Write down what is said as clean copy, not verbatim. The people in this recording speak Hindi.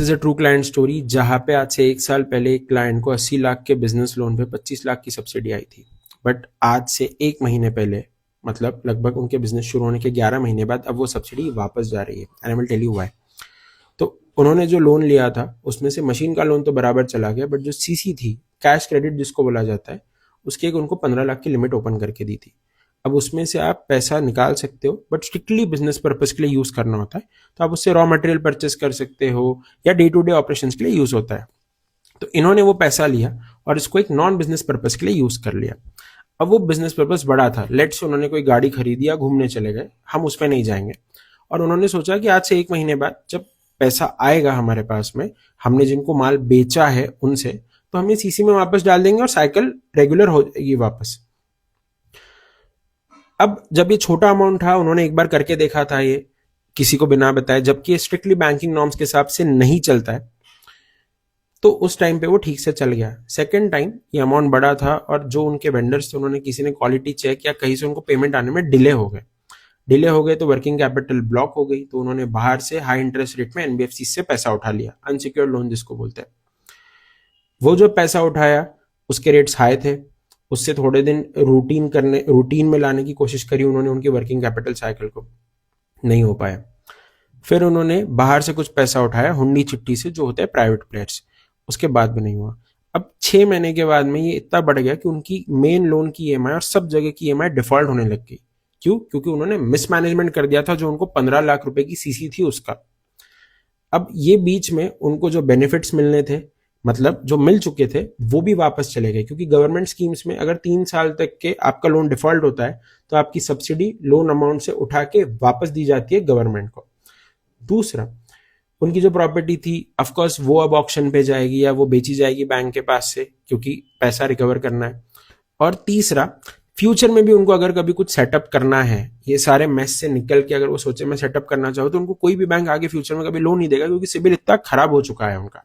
Is a true client story, जहां पे आज से 1 साल पहले एक क्लाइंट को 80 लाख के बिजनेस लोन पे 25 लाख की सब्सिडी आई थी, बट आज से 1 महीने पहले, मतलब लगभग उनके बिजनेस शुरू होने के 11 महीने बाद, अब वो सब्सिडी वापस जा रही है। And I will tell you why. तो उन्होंने जो लोन लिया था उसमें से मशीन का लोन तो बराबर चला गया, बट जो सीसी थी, कैश क्रेडिट जिसको बोला जाता है, उसकी एक उनको 15 लाख की लिमिट ओपन करके दी थी। अब उसमें से आप पैसा निकाल सकते हो, बट स्ट्रिक्टली बिजनेस पर्पज के लिए यूज करना होता है। तो आप उससे रॉ मटेरियल परचेस कर सकते हो या डे टू डे ऑपरेशन के लिए यूज होता है। तो इन्होंने वो पैसा लिया और इसको एक नॉन बिजनेस पर्पज के लिए यूज कर लिया। अब वो बिजनेस पर्पज बड़ा था, लेट्स से उन्होंने कोई गाड़ी खरीदी या घूमने चले गए, हम उस पर नहीं जाएंगे। और उन्होंने सोचा कि आज से 1 महीने बाद जब पैसा आएगा हमारे पास में, हमने जिनको माल बेचा है उनसे, तो हम ये सीसी में वापस डाल देंगे और साइकिल रेगुलर हो जाएगी वापस। अब जब ये छोटा अमाउंट था, उन्होंने एक बार करके देखा था ये किसी को बिना बताए, जबकि ये स्ट्रिक्टली बैंकिंग नॉर्म्स के हिसाब से नहीं चलता है, तो उस टाइम पे वो ठीक से चल गया। सेकंड टाइम ये अमाउंट बड़ा था और जो उनके वेंडर्स थे, उन्होंने किसी ने क्वालिटी चेक या कहीं से उनको पेमेंट आने में डिले हो गए तो वर्किंग कैपिटल ब्लॉक हो गई। तो उन्होंने बाहर से हाई इंटरेस्ट रेट में एनबीएफसी से पैसा उठा लिया, अनसिक्योर्ड लोन जिसको बोलते हैं। वो जो पैसा उठाया उसके रेट्स हाई थे, उससे थोड़े दिन रूटीन में लाने की कोशिश करी उन्होंने उनकी वर्किंग कैपिटल साइकिल को, नहीं हो पाया। फिर उन्होंने बाहर से कुछ पैसा उठाया हुंडी चिट्ठी से, जो होते हैं प्राइवेट प्लेयर्स, उसके बाद भी नहीं हुआ। अब 6 महीने के बाद में ये इतना बढ़ गया कि उनकी मेन लोन की ईएमआई और सब जगह की ईएमआई डिफॉल्ट होने लग गई। क्यों? क्योंकि उन्होंने मिसमैनेजमेंट कर दिया था जो उनको 15 लाख रुपए की सीसी थी उसका। अब ये बीच में उनको जो बेनिफिट्स मिलने थे, मतलब जो मिल चुके थे, वो भी वापस चले गए, क्योंकि गवर्नमेंट स्कीम्स में अगर 3 साल तक के आपका लोन डिफॉल्ट होता है तो आपकी सब्सिडी लोन अमाउंट से उठा के वापस दी जाती है गवर्नमेंट को। दूसरा, उनकी जो प्रॉपर्टी थी, ऑफकोर्स वो अब ऑक्शन पे जाएगी या वो बेची जाएगी बैंक के पास से, क्योंकि पैसा रिकवर करना है। और तीसरा, फ्यूचर में भी उनको अगर कभी कुछ सेटअप करना है, ये सारे मेस से निकल के अगर वो सोचे मैं सेटअप करना चाहूँ, तो उनको कोई भी बैंक आगे फ्यूचर में कभी लोन नहीं देगा, क्योंकि सिबिल इतना खराब हो चुका है उनका।